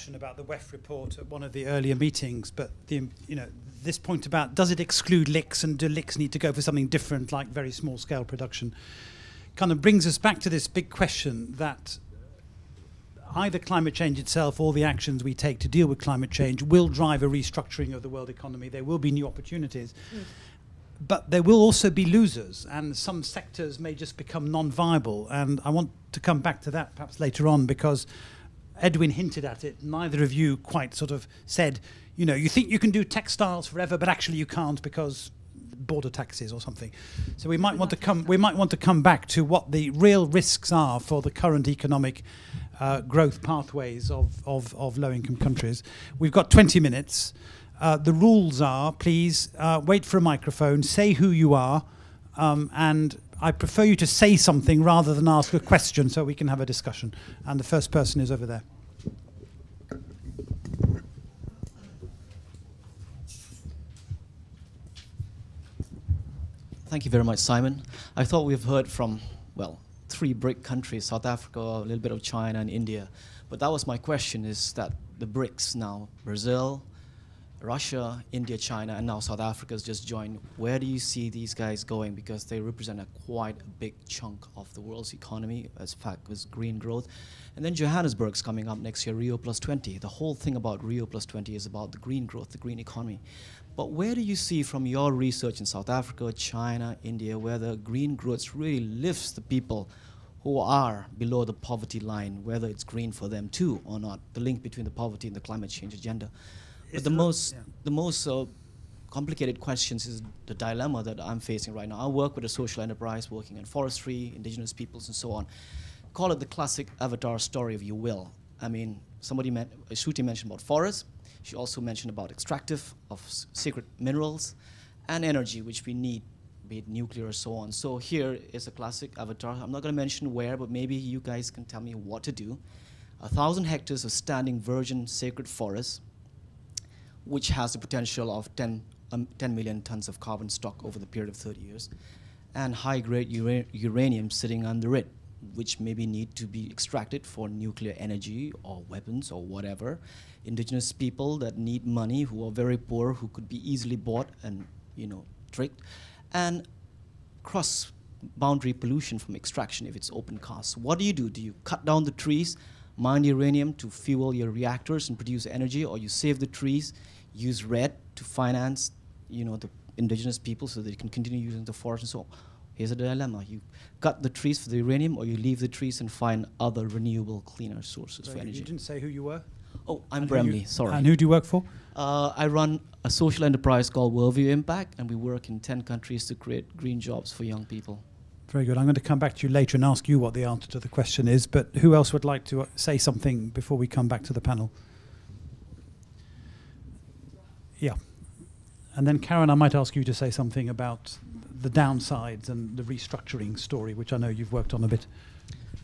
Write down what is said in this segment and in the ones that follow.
question about the WEF report at one of the earlier meetings, but this point about does it exclude licks and do licks need to go for something different like very small scale production kind of brings us back to this big question that either climate change itself or the actions we take to deal with climate change will drive a restructuring of the world economy. There will be new opportunities. But there will also be losers, and some sectors may just become non-viable. And I want to come back to that perhaps later on, because Edwin hinted at it. Neither of you quite sort of said, you think you can do textiles forever, but actually you can't because border taxes or something. So we might want to come back to what the real risks are for the current economic growth pathways of low-income countries. We've got 20 minutes. The rules are, please wait for a microphone, say who you are, and I prefer you to say something rather than ask a question so we can have a discussion. And the first person is over there. Thank you very much, Simon. I thought we've heard from, 3 BRIC countries, South Africa, a little bit of China and India. But that was my question, is that the BRICS now, Brazil, Russia, India, China, and now South Africa has just joined. Where do you see these guys going? Because they represent quite a big chunk of the world's economy, as fact as green growth. And then Johannesburg's coming up next year, Rio Plus 20. The whole thing about Rio Plus 20 is about the green growth, the green economy. But where do you see from your research in South Africa, China, India, where the green growth really lifts the people who are below the poverty line, whether it's green for them too or not, the link between the poverty and the climate change agenda? But the most complicated questions is the dilemma that I'm facing right now. I work with a social enterprise working in forestry, indigenous peoples, and so on. Call it the classic Avatar story, if you will. I mean, Shruti mentioned about forests. She also mentioned about extractive of sacred minerals and energy, which we need, be it nuclear or so on. So here is a classic Avatar. I'm not going to mention where, but maybe you guys can tell me what to do. 1,000 hectares of standing virgin sacred forest, which has the potential of 10 million tons of carbon stock over the period of 30 years, and high-grade uranium sitting under it, which maybe need to be extracted for nuclear energy or weapons or whatever. Indigenous people that need money, who are very poor, who could be easily bought and tricked, and cross-boundary pollution from extraction if it's open cast. What do? Do you cut down the trees, mine uranium to fuel your reactors and produce energy, or you save the trees, use RED to finance the indigenous people so they can continue using the forest and so on? Here's a dilemma. You cut the trees for the uranium, or you leave the trees and find other renewable, cleaner sources for energy. You didn't say who you were? Oh, I'm Bramley, sorry. And who do you work for? I run a social enterprise called Worldview Impact, and we work in 10 countries to create green jobs for young people. Very good. I'm going to come back to you later and ask you what the answer to the question is, but who else would like to say something before we come back to the panel? Yeah. And then, Karen, I might ask you to say something about the downsides and the restructuring story, which I know you've worked on a bit.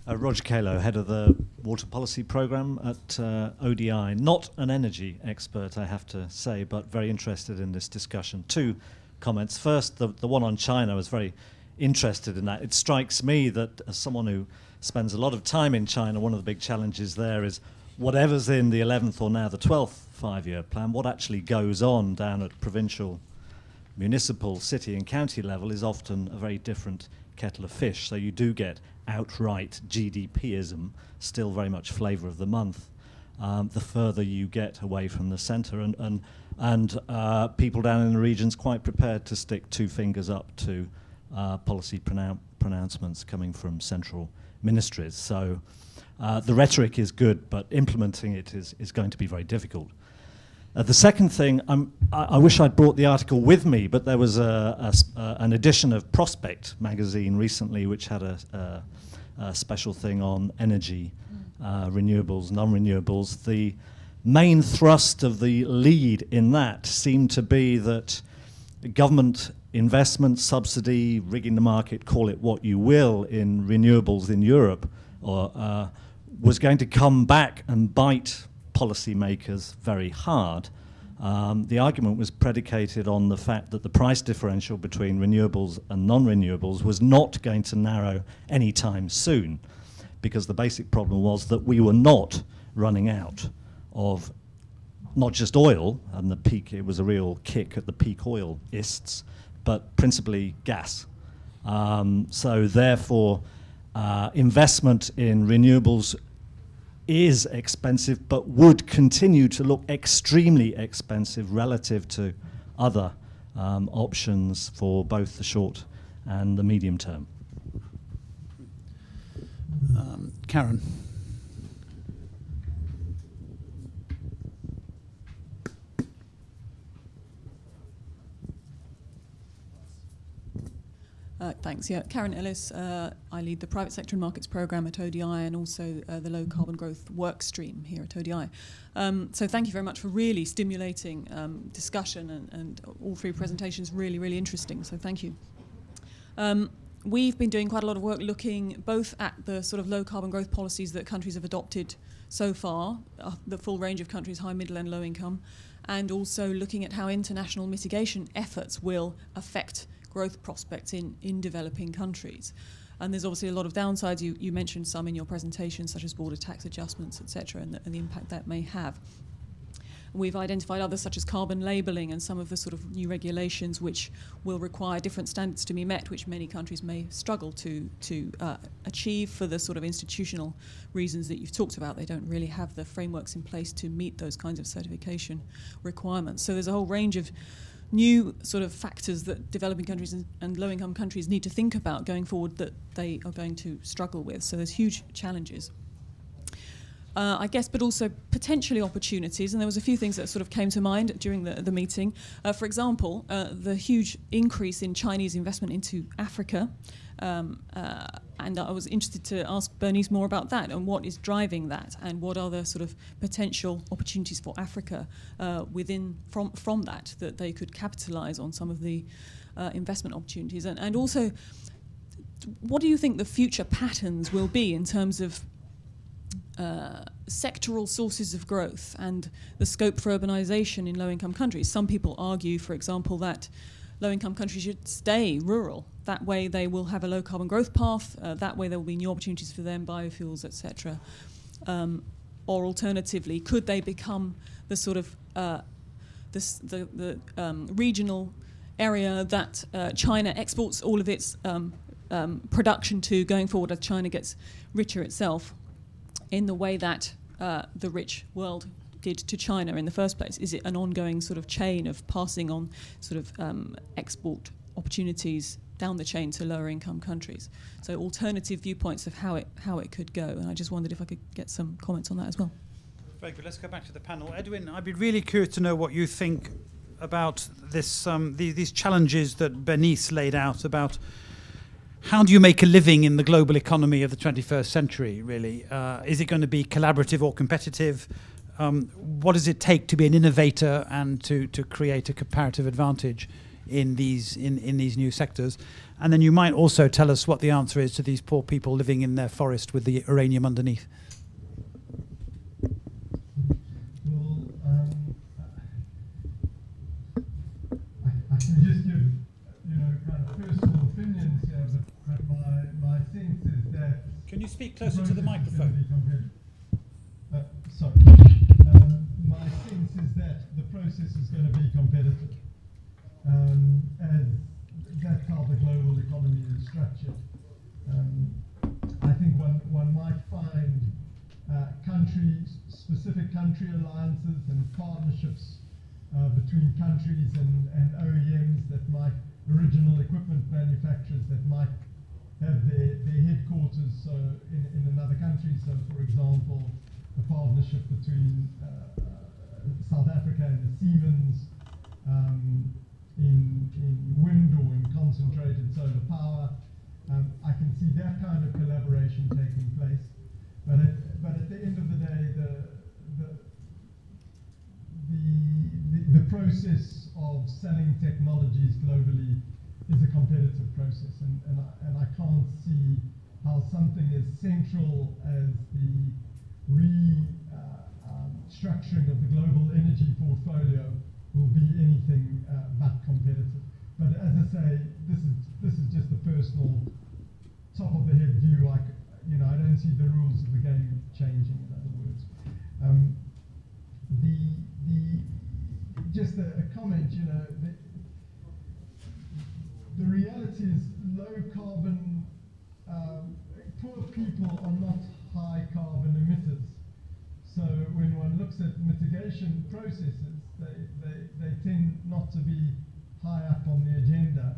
Roger Calo, head of the Water Policy Programme at ODI. Not an energy expert, I have to say, but very interested in this discussion. 2 comments. First, the one on China, I was very interested in that. It strikes me that as someone who spends a lot of time in China, one of the big challenges there is whatever's in the 11th or now the 12th five-year plan, what actually goes on down at provincial, municipal, city and county level is often a very different kettle of fish. So you do get outright GDPism, still very much flavour of the month, the further you get away from the centre, and people down in the regions quite prepared to stick 2 fingers up to policy pronouncements coming from central ministries. So the rhetoric is good, but implementing it is going to be very difficult. The second thing, I wish I'd brought the article with me, but there was an edition of Prospect magazine recently which had a special thing on energy, renewables, non-renewables. The main thrust of the lead in that seemed to be that government investment, subsidy, rigging the market, call it what you will, in renewables in Europe, was going to come back and bite policymakers very hard. The argument was predicated on the fact that the price differential between renewables and non-renewables was not going to narrow anytime soon, because the basic problem was that we were not running out of not just oil, and the peak, it was a real kick at the peak oilists, but principally gas. So therefore, investment in renewables is expensive, but would continue to look extremely expensive relative to other options for both the short and the medium term. Karen. Thanks. Yeah, Karen Ellis. I lead the Private Sector and Markets Programme at ODI and also the Low Carbon Growth Work Stream here at ODI. So thank you very much for really stimulating discussion and all three presentations really, really interesting. So thank you. We've been doing quite a lot of work looking both at the sort of low carbon growth policies that countries have adopted so far, the full range of countries, high, middle and low income, and also looking at how international mitigation efforts will affect growth prospects in developing countries. And there's obviously a lot of downsides. You mentioned some in your presentation, such as border tax adjustments, etc., and the impact that may have. We've identified others such as carbon labelling and some of the sort of new regulations which will require different standards to be met, which many countries may struggle to achieve for the sort of institutional reasons that you've talked about. They don't really have the frameworks in place to meet those kinds of certification requirements. So there's a whole range of new sort of factors that developing countries and low-income countries need to think about going forward that they are going to struggle with. So there's huge challenges. I guess, but also potentially opportunities, and there was a few things that sort of came to mind during the meeting. For example, the huge increase in Chinese investment into Africa, and I was interested to ask Bernice more about that and what is driving that, and what are the sort of potential opportunities for Africa from that they could capitalise on some of the investment opportunities, and also what do you think the future patterns will be in terms of sectoral sources of growth and the scope for urbanisation in low-income countries? Some people argue, for example, that low-income countries should stay rural. That way they will have a low-carbon growth path. That way there will be new opportunities for them, biofuels, etc. Or alternatively, could they become the sort of regional area that China exports all of its production to going forward as China gets richer itself, in the way that the rich world did to China in the first place? Is it an ongoing sort of chain of passing on sort of export opportunities down the chain to lower income countries? So alternative viewpoints of how it could go, and I just wondered if I could get some comments on that as well. Very good. Let's go back to the panel. Edwin, I'd be really curious to know what you think about this these challenges that Bernice laid out about how do you make a living in the global economy of the 21st century, really? Is it going to be collaborative or competitive? What does it take to be an innovator and to create a comparative advantage in these new sectors? And then you might also tell us what the answer is to these poor people living in their forest with the uranium underneath. Well, I can just give kind of personal opinions here, but my sense is that... Can you speak closer to the microphone? Sorry. My sense is that the process is going to be competitive, as that's how the global economy is structured. I think one might find specific country alliances and partnerships between countries and OEMs that might, original equipment manufacturers that might have their headquarters in another country. So, for example, a partnership between South Africa and the Siemens in wind or in concentrated solar power. I can see that kind of collaboration taking place. But at the end of the day, the process of selling technologies globally is a competitive process, and I can't see how something as central as the structuring of the global energy portfolio will be anything but competitive. But as I say, this is just a personal top of the head view. I don't see the rules of the game changing, in other words. just a comment, the reality is low carbon, poor people are not high carbon emitters. So when one looks at mitigation processes, they tend not to be high up on the agenda.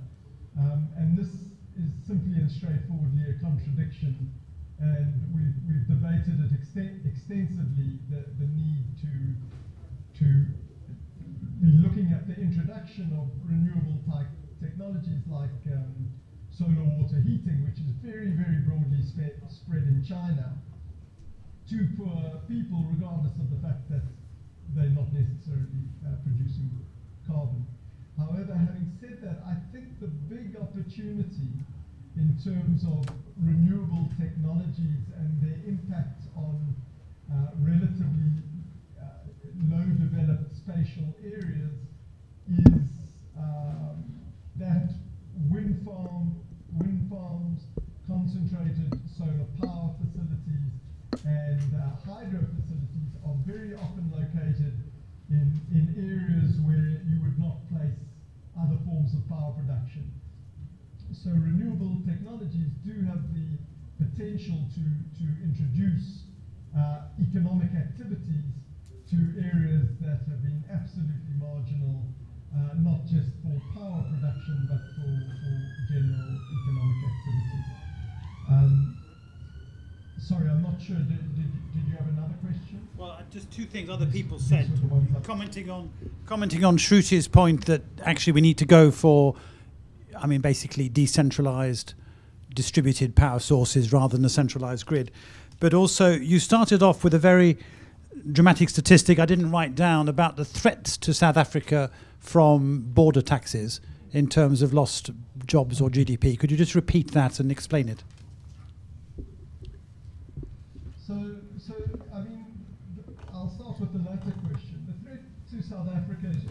And this is simply and straightforwardly a contradiction. And we've debated it extensively, the need to be looking at the introduction of renewable type technologies like solar water heating, which is very, very broadly spread in China, to poor people, regardless of the fact that they're not necessarily producing carbon. However, having said that, I think the big opportunity in terms of renewable technologies and their impact on relatively low developed spatial areas is that wind farms, concentrated solar power facilities, and hydro facilities are very often located in areas where you would not place other forms of power production. So renewable technologies do have the potential to introduce economic activities to areas that have been absolutely marginal, not just for power production, but for general economic activities. Sorry, I'm not sure. Did you have another question? Well, just two things other people said, commenting on Shruti's point that actually we need to go for, basically decentralized, distributed power sources rather than a centralized grid. But also, you started off with a very dramatic statistic I didn't write down about the threats to South Africa from border taxes in terms of lost jobs or GDP. Could you just repeat that and explain it? I'll start with the latter question. The threat to South Africa is,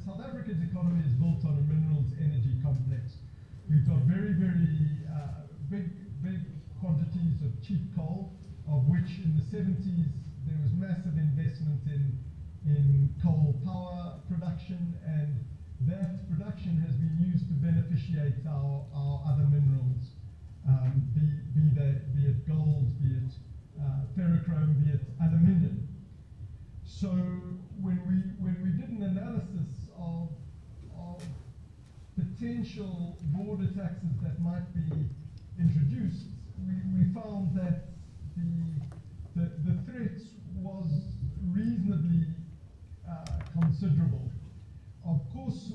South Africa's economy is built on a minerals energy complex. We've got very, very big quantities of cheap coal, of which in the 70s there was massive investment in coal power production, and that production has been used to beneficiate our other minerals, be it gold, be it ferrochrome, be it aluminium. So when we did an analysis of potential border taxes that might be introduced, we found that the threat was reasonably considerable. Of course,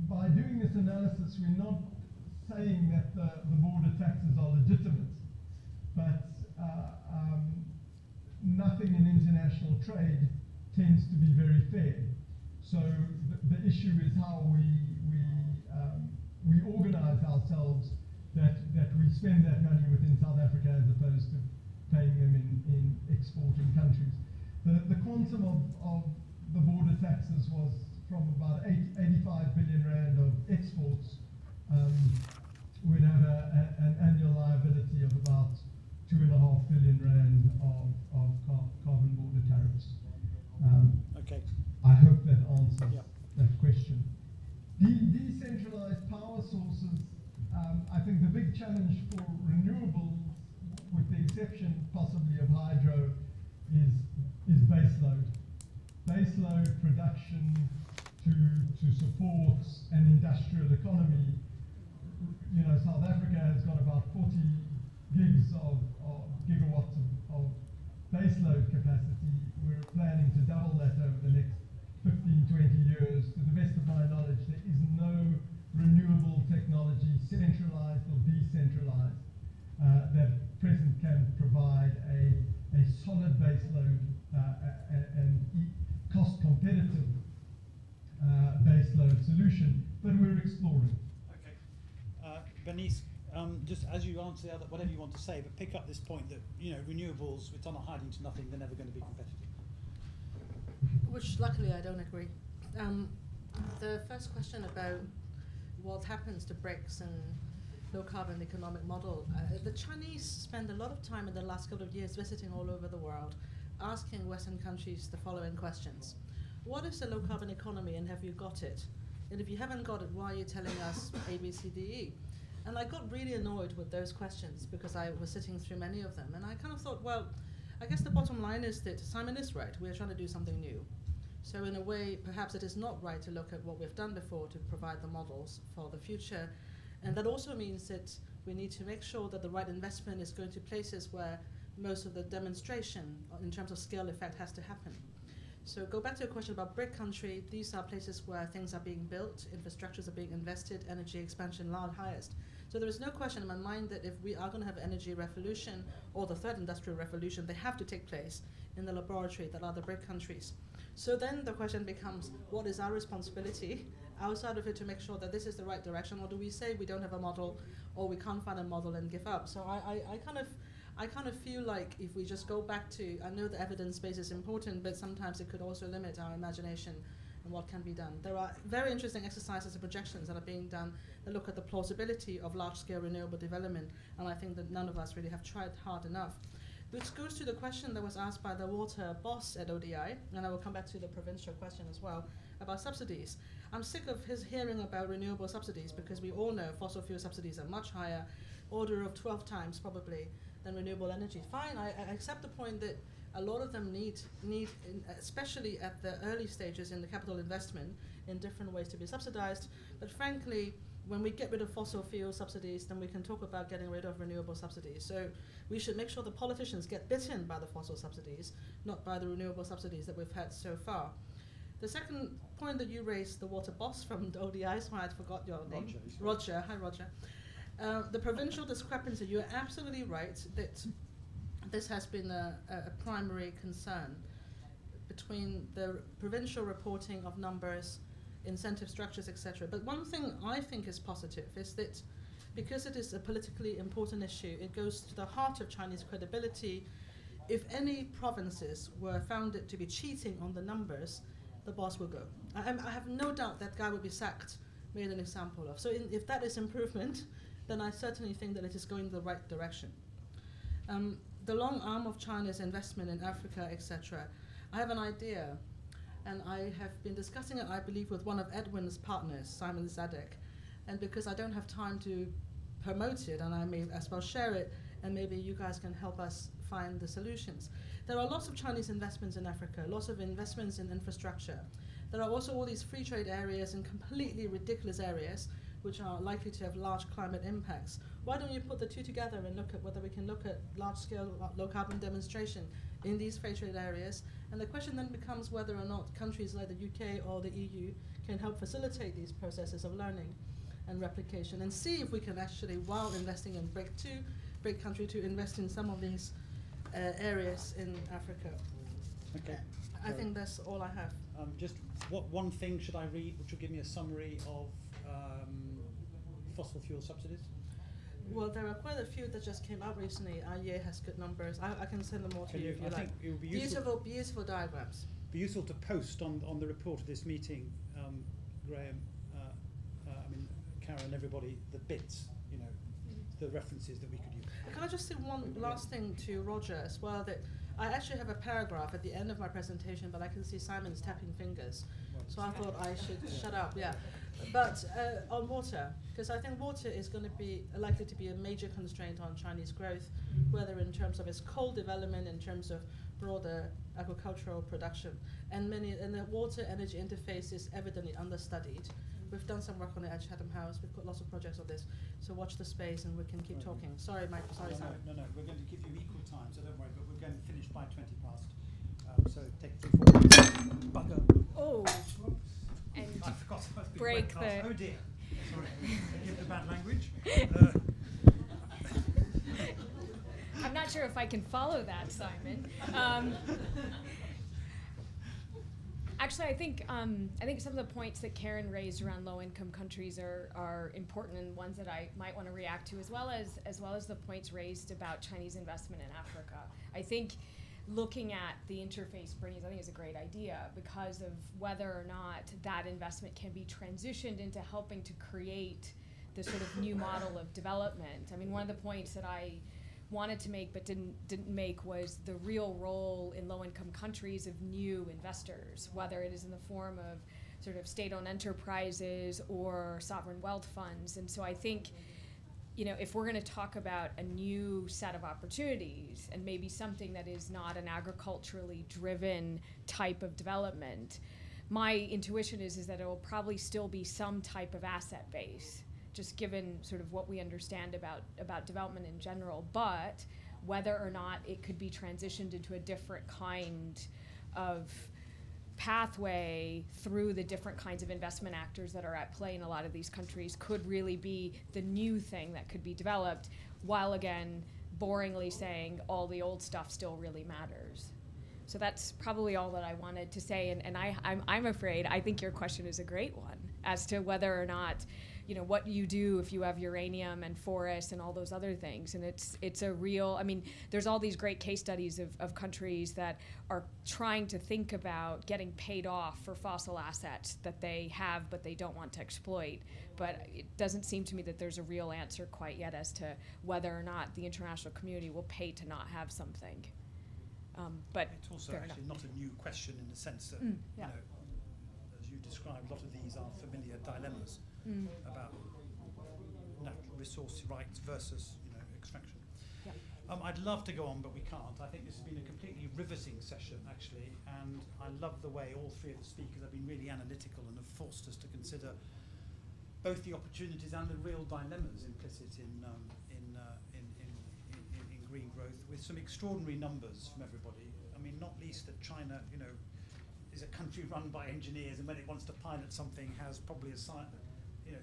by doing this analysis, we're not saying that the border taxes are legitimate, but nothing in international trade tends to be very fair. So the issue is how we organize ourselves, that we spend that money within South Africa as opposed to paying them in exporting countries. The quantum of the border taxes was from about 85 billion rand of exports. We'd have an annual liability of about 2.5 billion rand of carbon border tariffs. Okay. I hope that answers that question. Decentralized power sources, I think the big challenge for renewables, with the exception possibly of hydro, is baseload. Baseload production to support an industrial economy. South Africa has got about 40 gigawatts of baseload capacity. We're planning to double that over the next 15, 20 years. To the best of my knowledge, there is no renewable technology, centralized or decentralized, that at present can provide a solid baseload and cost competitive baseload solution, but we're exploring. Okay. Bernice, just as you answer whatever you want to say, but pick up this point that renewables, it's on a hiding to nothing. They're never going to be competitive. Which luckily I don't agree. The first question about what happens to BRICS and low carbon economic model, the Chinese spend a lot of time in the last couple of years visiting all over the world, asking Western countries the following questions. what is a low-carbon economy and have you got it? And if you haven't got it, why are you telling us A, B, C, D, E? And I got really annoyed with those questions because I was sitting through many of them. And I kind of thought, well, I guess the bottom line is that Simon is right. We're trying to do something new. So in a way, perhaps it is not right to look at what we've done before to provide the models for the future. And that also means that we need to make sure that the right investment is going to places where most of the demonstration in terms of scale effect has to happen. So go back to your question about BRIC country. These are places where things are being built, infrastructures are being invested, energy expansion highest. So there is no question in my mind that if we are going to have an energy revolution or the third industrial revolution, they have to take place in the laboratory that are the BRIC countries. So then the question becomes, what is our responsibility outside of it to make sure that this is the right direction, or do we say we don't have a model or we can't find a model and give up? So I kind of feel like if we just go back to, I know the evidence base is important, but sometimes it could also limit our imagination and what can be done. There are very interesting exercises and projections that are being done that look at the plausibility of large-scale renewable development, and I think that none of us really have tried hard enough. Which goes to the question that was asked by the water boss at ODI, and I will come back to the provincial question as well, about subsidies. I'm sick of his hearing about renewable subsidies because we all know fossil fuel subsidies are much higher, order of 12 times probably, than renewable energy. Fine, I accept the point that a lot of them need especially at the early stages in the capital investment, in different ways to be subsidized. But frankly, when we get rid of fossil fuel subsidies, then we can talk about getting rid of renewable subsidies. So we should make sure the politicians get bitten by the fossil subsidies, not by the renewable subsidies that we've had so far. The second point that you raised, the water boss from the ODI, so I forgot your name. Roger. Hi, Roger. The provincial discrepancy, you're absolutely right that this has been a primary concern between the provincial reporting of numbers, incentive structures, etc. But one thing I think is positive is that because it is a politically important issue, it goes to the heart of Chinese credibility. If any provinces were found to be cheating on the numbers, the boss will go. I have no doubt that guy will be sacked, made an example of. So if that is improvement, then I certainly think that it is going the right direction. The long arm of China's investment in Africa, etc. I have an idea, and I have been discussing it, I believe, with one of Edwin's partners, Simon Zadek. And because I don't have time to promote it, and I may as well share it, and maybe you guys can help us find the solutions. There are lots of Chinese investments in Africa, lots of investments in infrastructure. There are also all these free trade areas and completely ridiculous areas which are likely to have large climate impacts. Why don't you put the two together and look at whether we can look at large-scale low-carbon demonstration in these free trade areas? And the question then becomes whether or not countries like the UK or the EU can help facilitate these processes of learning and replication, and see if we can actually, while investing in BRIC country, to invest in some of these areas in Africa. Okay. I think that's all I have. Just one thing should I read, which will give me a summary of fossil fuel subsidies? Well, there are quite a few that just came out recently. IEA has good numbers. I can send them all to you if you like. It would be Beautiful diagrams. Be useful to post on the report of this meeting, Graham, Karen, everybody, the bits, the references that we could use. Can I just say one last thing to Roger as well, that I actually have a paragraph at the end of my presentation, but I can see Simon's tapping fingers. So I thought I should shut up, yeah. But on water, because I think water is going to be likely to be a major constraint on Chinese growth, whether in terms of its coal development, in terms of broader agricultural production. And the water energy interface is evidently understudied. We've done some work on it at Chatham House. We've got lots of projects on this. So watch the space and we can keep talking. Sorry, Mike. Sorry, Simon. No. We're going to give you equal time, so don't worry. But we're going to finish by 20 past. So take 3, 4. Bugger. Oh. And I forgot. break the. Oh dear. Sorry. Forgive the bad language. I'm not sure if I can follow that, Simon. Actually, I think some of the points that Karen raised around low-income countries are important and ones that I might want to react to, as well as the points raised about Chinese investment in Africa. I think looking at the interface Bernie's, I think is a great idea because of whether or not that investment can be transitioned into helping to create the sort of new model of development. I mean, one of the points that I wanted to make but didn't make was the real role in low-income countries of new investors, whether it is in the form of sort of state-owned enterprises or sovereign wealth funds. And so I think, if we're going to talk about a new set of opportunities and maybe something that is not an agriculturally driven type of development, my intuition is that it will probably still be some type of asset base, just given sort of what we understand about development in general. But whether or not it could be transitioned into a different kind of pathway through the different kinds of investment actors that are at play in a lot of these countries could really be the new thing that could be developed, while again boringly saying all the old stuff still really matters. So that's probably all that I wanted to say, and I'm afraid I think your question is a great one as to whether or not, what you do if you have uranium and forests and all those other things. And it's a real, there's all these great case studies of countries that are trying to think about getting paid off for fossil assets that they have but they don't want to exploit. But it doesn't seem to me that there's a real answer quite yet as to whether or not the international community will pay to not have something. But it's also actually not a new question in the sense that, as you described, a lot of these are familiar dilemmas about natural resource rights versus, extraction. Yeah. I'd love to go on, but we can't. I think this has been a completely riveting session, actually, and I love the way all three of the speakers have been really analytical and have forced us to consider both the opportunities and the real dilemmas implicit in green growth, with some extraordinary numbers from everybody. Not least that China, is a country run by engineers, and when it wants to pilot something, has probably a size,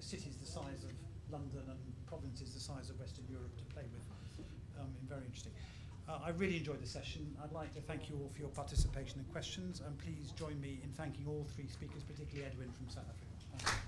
cities the size of London and provinces the size of Western Europe to play with. Very interesting. I really enjoyed the session. I'd like to thank you all for your participation and questions, and please join me in thanking all three speakers, particularly Edwin from South Africa.